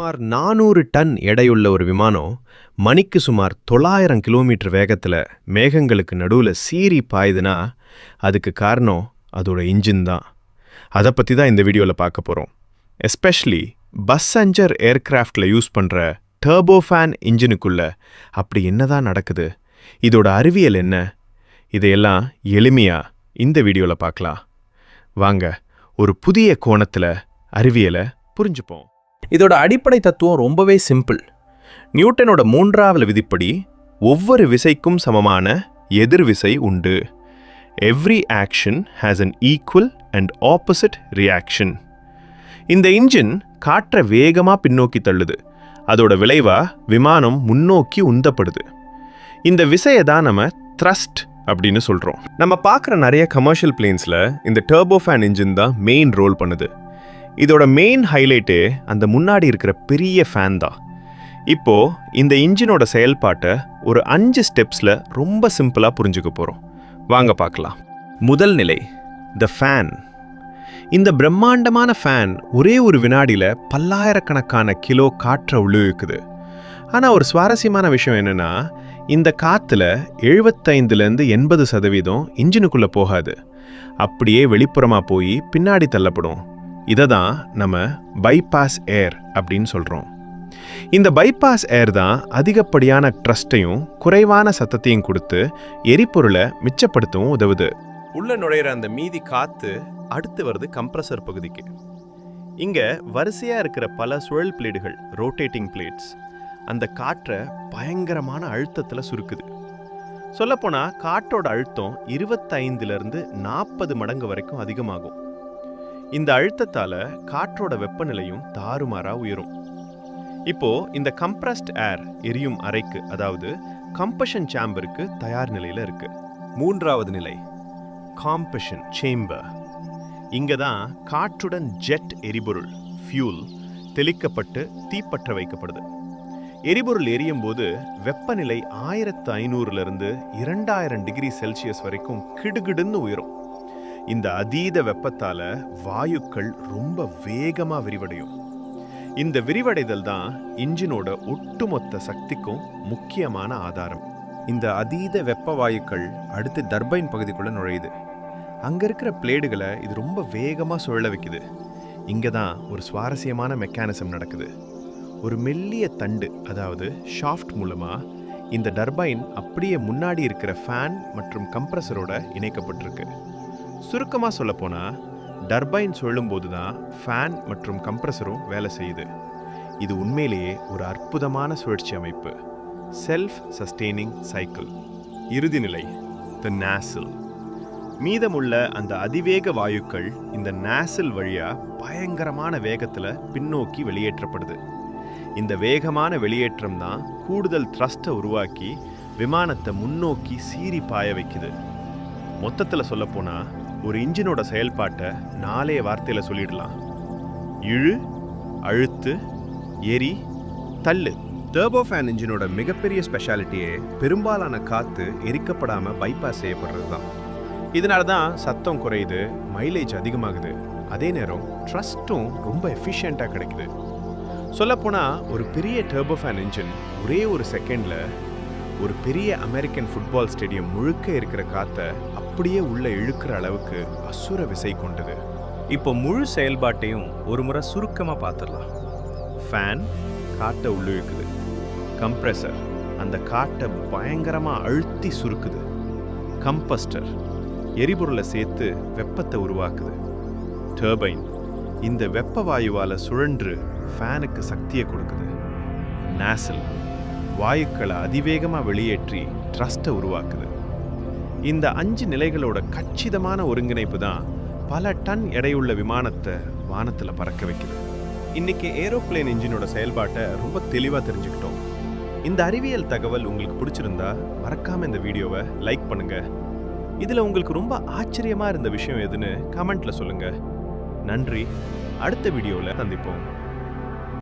சுமார் 400 டன் எடையுள்ள ஒரு விமானம் மணிக்கு சுமார் 900 கிலோமீட்டர் வேகத்தில் மேகங்களுக்கு நடுவில் சீறி பாயுதுன்னா அதுக்கு காரணம் அதோட இன்ஜின் தான். அதை பற்றி தான் இந்த வீடியோவில் பார்க்க போகிறோம். எஸ்பெஷலி பஸ்ஸஞ்சர் ஏர்கிராஃப்டில் யூஸ் பண்ணுற டர்போஃபேன் இன்ஜினுக்குள்ளே அப்படி என்னதான் நடக்குது, இதோட அறிவியல் என்ன, இதையெல்லாம் எளிமையாக இந்த வீடியோவில் பார்க்கலாம். வாங்க ஒரு புதிய கோணத்தில் அறிவியலை புரிஞ்சுப்போம். இதோட அடிப்படை தத்துவம் ரொம்பவே சிம்பிள். நியூட்டனோட 3வது விதிப்படி ஒவ்வொரு விசைக்கும் சமமான எதிர்விசை உண்டு. Every action has an equal and opposite reaction. இந்த இன்ஜின் காற்றை வேகமாக பின்னோக்கி தள்ளுது. அதோட விளைவா விமானம் முன்னோக்கி உந்தப்படுது. இந்த விசையை தான் நம்ம த்ரஸ்ட் அப்படின்னு சொல்கிறோம். நம்ம பார்க்குற நிறைய கமர்ஷியல் பிளேன்ஸில் இந்த டர்போஃபேன் இன்ஜின் தான் மெயின் ரோல் பண்ணுது. இதோட மெயின் ஹைலைட்டே அந்த முன்னாடி இருக்கிற பெரிய ஃபேன் தான். இப்போது இந்த இன்ஜினோட செயல்பாட்டை ஒரு 5 ஸ்டெப்ஸில் ரொம்ப சிம்பிளாக புரிஞ்சுக்க போகிறோம். வாங்க பார்க்கலாம். முதல் நிலை, த ஃபேன். இந்த பிரம்மாண்டமான ஃபேன் ஒரே ஒரு வினாடியில் பல்லாயிரக்கணக்கான கிலோ காற்றை உள்ளிழுக்குது. ஆனால் ஒரு சுவாரஸ்யமான விஷயம் என்னென்னா, இந்த காற்றுல 75-80% இன்ஜினுக்குள்ளே போகாது. அப்படியே வெளிப்புறமாக போய் பின்னாடி தள்ளப்படும். இதை தான் நம்ம பைபாஸ் ஏர் அப்படின்னு சொல்கிறோம். இந்த பைபாஸ் ஏர் தான் அதிகப்படியான ட்ரஸ்ட்டையும் குறைவான சத்தத்தையும் கொடுத்து எரிபொருளை மிச்சப்படுத்தவும் உதவுது. உள்ள நுழையிற அந்த மீதி காற்று அடுத்து வருது கம்ப்ரஸர் பகுதிக்கு. இங்கே வரிசையாக இருக்கிற பல சுழல் பிளேடுகள், ரோட்டேட்டிங் பிளேட்ஸ், அந்த காற்றை பயங்கரமான அழுத்தத்தில் சுருக்குது. சொல்லப்போனால் காற்றோட அழுத்தம் 25-40 மடங்கு வரைக்கும் அதிகமாகும். இந்த அழுத்தத்தால் காற்றோட வெப்பநிலையும் தாறுமாறாக உயரும். இப்போ இந்த கம்ப்ரஸ்ட் ஏர் எரியும் அறைக்கு, அதாவது கம்பஷன் சேம்பருக்கு தயார் நிலையில் இருக்கு. 3வது நிலை, காம்பஷன் சேம்பர். இங்கே தான் காற்றுடன் ஜெட் எரிபொருள் ஃபியூல் தெளிக்கப்பட்டு தீப்பற்ற வைக்கப்படுது. எரிபொருள் எரியும் போது வெப்பநிலை 1500 2000 டிகிரி செல்சியஸ் வரைக்கும் கிடுகிடுன்னு உயரும். இந்த அதீத வெப்பத்தால வாயுக்கள் ரொம்ப வேகமா விரிவடையும். இந்த விரிவடைதல் தான் இன்ஜினோட ஒட்டுமொத்த சக்திக்கும் முக்கியமான ஆதாரம். இந்த அதீத வெப்ப வாயுக்கள் அடுத்து டர்பைன் பகுதிக்குள்ள நுழையுது. அங்க இருக்கிற பிளேடுகளை இது ரொம்ப வேகமா சுழல வைக்குது. இங்க தான் ஒரு சுவாரஸ்யமான மெக்கானிசம் நடக்குது. ஒரு மெல்லிய தண்டு, அதாவது ஷாஃப்ட் மூலமா இந்த டர்பைன் அப்படியே முன்னாடி இருக்கிற ஃபேன் மற்றும் கம்ப்ரஸரோட இணைக்கப்பட்டிருக்கு. சுருக்கமாக சொல்லப்போனால், டர்பைன் சொல்லும்போது தான் ஃபேன் மற்றும் கம்ப்ரஸரும் வேலை செய்யுது. இது உண்மையிலேயே ஒரு அற்புதமான சுழற்சி அமைப்பு, செல்ஃப் சஸ்டெய்னிங் சைக்கிள். இறுதி நிலை, த நாசில். மீதமுள்ள அந்த அதிவேக வாயுக்கள் இந்த நாசில் வழியாக பயங்கரமான வேகத்தில் பின்னோக்கி வெளியேற்றப்படுது. இந்த வேகமான வெளியேற்றம் தான் கூடுதல் த்ரஸ்ட்டை உருவாக்கி விமானத்தை முன்னோக்கி சீறி பாய வைக்குது. மொத்தத்தில் சொல்லப்போனால் ஒரு இன்ஜினோட செயல்பாட்டை 4 வார்த்தையில் சொல்லிடலாம்: இழு, அழுத்து, எரி, தள்ளு. டர்போஃபேன் இன்ஜினோட மிகப்பெரிய ஸ்பெஷாலிட்டியே பெரும்பாலான காற்று எரிக்கப்படாமல் பைபாஸ் செய்யப்படுறது தான். இதனால தான் சத்தம் குறையுது, மைலேஜ் அதிகமாகுது, அதே நேரம் ட்ரஸ்ட்டும் ரொம்ப எஃபிஷியண்ட்டாக கிடைக்குது. சொல்லப்போனால் ஒரு பெரிய டர்போஃபேன் இன்ஜின் ஒரே ஒரு செகண்டில் ஒரு பெரிய அமெரிக்கன் ஃபுட்பால் ஸ்டேடியம் முழுக்க இருக்கிற காற்றை அப்படியே உள்ள இழுக்கிற அளவுக்கு அசுர விசை கொண்டது. இப்போ முழு செயல்பாட்டையும் ஒரு முறை சுருக்கமாக பார்த்துடலாம். ஃபேன் காற்றை உள்ளிழுக்குது. கம்ப்ரெசர் அந்த காற்றை பயங்கரமாக அழுத்தி சுருக்குது. கம்பஸ்டர் எரிபொருளை சேர்த்து வெப்பத்தை உருவாக்குது. டர்பைன் இந்த வெப்ப வாயுவால் சுழன்று ஃபேனுக்கு சக்தியை கொடுக்குது. நாசில் வாயுக்களை அதிவேகமாக வெளியேற்றி த்ரஸ்ட்டை உருவாக்குது. இந்த 5 நிலைகளோட கச்சிதமான ஒருங்கிணைப்பு தான் பல டன் எடையுள்ள விமானத்தை வானத்தில் பறக்க வைக்குது. இன்னைக்கு ஏரோப்ளேன் இன்ஜினோட செயல்பாட்டை ரொம்ப தெளிவாக தெரிஞ்சுக்கிட்டோம். இந்த அறிவியல் தகவல் உங்களுக்கு பிடிச்சிருந்தா மறக்காம இந்த வீடியோவை லைக் பண்ணுங்க. இதில் உங்களுக்கு ரொம்ப ஆச்சரியமாக இருந்த விஷயம் எதுன்னு கமெண்ட்ல சொல்லுங்க. நன்றி. அடுத்த வீடியோவில் சந்திப்போம்.